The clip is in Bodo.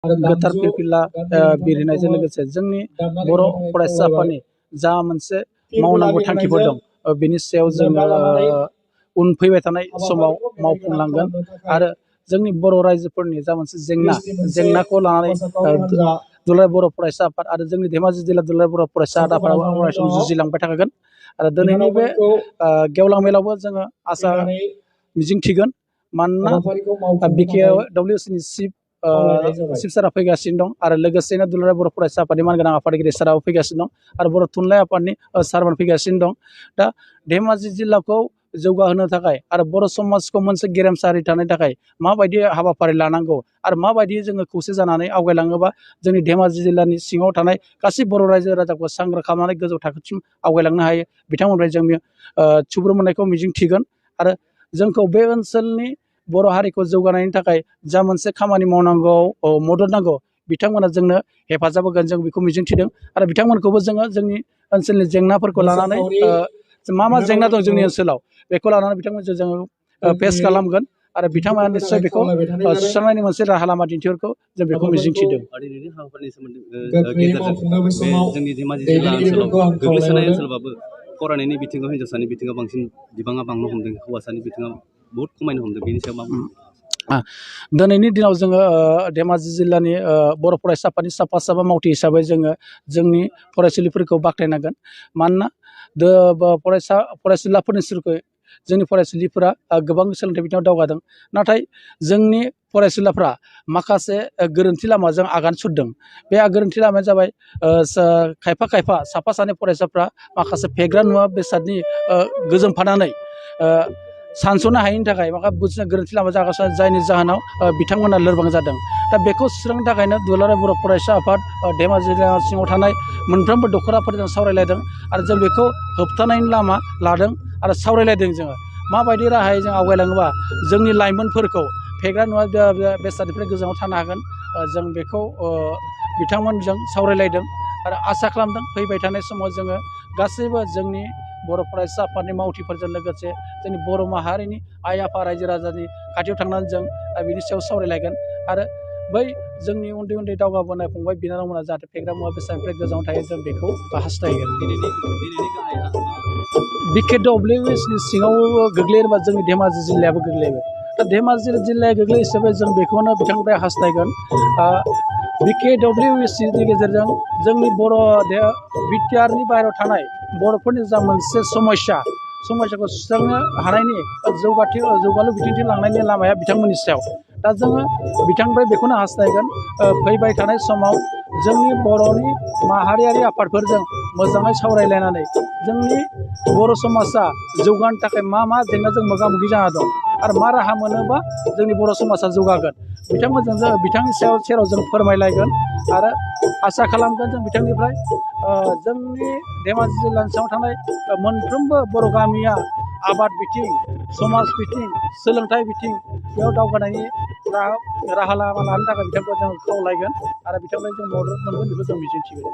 गोथार फिरफिला बिरहोनायजों लोगोसे जोंनि बर' फरायसा आफादनि जा मोनसे मावनांगौ थांखिफोर दं बिनि सायाव जोङो उन फैबाय थानाय समाव मावफुंलांगोन आरो जोंनि बर' रायजोफोरनि जा मोनसे जेंनाखौ लानानै दुलाराय बर' फरायसा आफाद आरो जोंनि धेमाजि जिल्ला दुलाराय बर' फरायसा आफादाबो अराय सम जुजिलांबाय थागोन आरो दिनैनि बे गेवलां मेलावबो जोङो आसा मिजिंथिगोन मानोना BKWCनि चिफ सारा फैगासिनो दं आरो लोगोसेनो दुलाराय बर' फरायसा आफादनि मानगोनां आफादगिरि साराबो फैगासिनो दं आरो बर' थुनलाइ आफादनि सारमोन फैगासिनो दं। दा धेमाजि जिल्लाखौ जौगाहोनो थाखाय आरो बर' समाजखौ मोनसे गेरेमसारै थानो थाखाय माबायदि हाबाफारि लानांगौ आरो माबायदि जोङो खौसे जानानै आवगायलाङोबा जोंनि धेमाजि जिल्लानि सिङाव थानाय गासै बर' रायजो राजाखौ सांग्रां खालामनानै गोजौ थाखोसिम आवगायलांनो हायो बिथांमोननिफ्राय जों थुबुर मोननायखौ मिजिंथिगोन आरो जोंखौ बे ओनसोलनि बर' हारिखौ जौगानायनि थाखाय जा मोनसे खामानि मावनांगौ मदद नांगौ बिथांमोना जोंनो हेफाजाब होगोन जों बेखौ मिजिंथिदों आरो बिथांमोनखौबो जोङो जोंनि ओनसोलनि जेंनाफोरखौ लानानै मा जेंना दं जोंनि ओनसोलाव बेखौ लानानै बिथांमोनजों जोङो फेस खालामगोन आरो बिथांमोना निस्सय बेखौ सुस्रांनायनि मोनसे राहा लामा दिन्थिहरखौ जों बेखौ मिजिंथिदों। जोंनि धेमाजि जिल्ला ओनसोलाव गोग्लैसोनाय ओनसोलबाबो फरायनायनि बिथिङाव हिन्जावसानि बिथिङाव बांसिन बिबाङा बांनो हमदों हौवासानि बिथिङाव बहुत खमायनो हमदों बेनि सायाव मा दिनैनि दिनाव जोङो धेमाजि जिल्लानि बर' फरायसा आफादनि साफा मावथि हिसाबै जोङो जोंनि फरायसुलिफोरखौ बाख्नायनांगोन मानोना फरायसुलाफोरनिख्रुइ जोंनि फरायसुलिफोरा गोबां सोलोंथाइ बिथिङाव दावगादों नाथाय जोंनि फरायसुलाफ्रा माखासे गोरोन्थि लामाजों आगान सुरदों। बे गोरोन्थि लामाया जाबाय खायफा साफा सानै फरायसाफ्रा माखासे फेग्रा मुवा बेसादनि गोजोमफानानै सानस'नो हायैनि थाखाय बुजिनो गोरोन्थि लामा जागासिनो जायनि जाहोनाव बिथांमोना लोरबां जादों। दा बेखौ सुस्रांनो थाखायनो दुलाराय बर' फरायसा आफाद धेमाजि जिल्ला सिङाव थानाय मोनफ्रोमबो दख'राफोरजों सावरायलायदों आरो जों बेखौ होबथानायनि लामा लादों आरो सावरायलायदों जोङो माबायदि राहायै जों आवगायलाङोबा जोंनि लाइमोनफोरखौ फेग्रा मुवा बेसादनिफ्राय गोजानाव थानो हागोन जों बेखौ बिथांमोनजों सावरायलायदों आरो आसा खालामदों फैबाय थानाय समाव जोङो गासैबो जोंनि बर' फरायसा आफादनि मावथिफोरजों लोगोसे जोंनि बर' माहारिनि आइ आफा रायजो राजानि खाथियाव थांनानै जों बिनि सायाव सावरायलायगोन आरो बै जोंनि उन्दै उन्दै दावगाबोनाय फंबाय बिनानावमोना जाहाथे फेग्रा मुवा बेसादनिफ्राय गोजानाव थायो जों बेखौ हास्थायगोन। BKWCनि सिङाव गोग्लैयोबा जोंनि धेमाजि जिल्लायाबो गोग्लैयो। दा धेमाजि जिल्लाया गोग्लैयो हिसाबै जों बेखौनो बिथांनिफ्राय हास्थायगोन BKWCनि गेजेरजों जोंनि बर' बिटिआरनि बाहेरायाव थानाय बर'फोरनि जा मोनसे समस्याखौ सुस्रांनो हानायनि जौगालु बिथिंथिं लांनायनि लामाया बिथांमोननि सायाव। दा जोङो बिथांनिफ्राय बेखौनो हास्थायगोन फैबाय थानाय समाव जोंनि बर'नि माहारियारि आफादफोरजों मोजाङै सावरायलायनानै जोंनि बर' समाजा जौगानो थाखाय मा जेंनाजों मोगा मोगि जाना दं आरो मा राहा मोनोबा जोंनि बर' समाजा जौगागोन बिथांमोनजों बिथांनि सेराव जों फोरमायलायगोन आरो आसा खालामगोन जों बिथांनिफ्राय जोंनि धेमाजि जिल्लानि सिङाव थानाय मोनफ्रोमबो बर' गामिया आबाद बिथिं समाज बिथिं सोलोंथाइ बिथिं बेयाव दावगानायनि राहा लामा लानो थाखाय बिथांखौ जों खावलायगोन आरो बिथांनिफ्राय जों मदद मोनगोन बेखौ जों मिजिंथिगोन।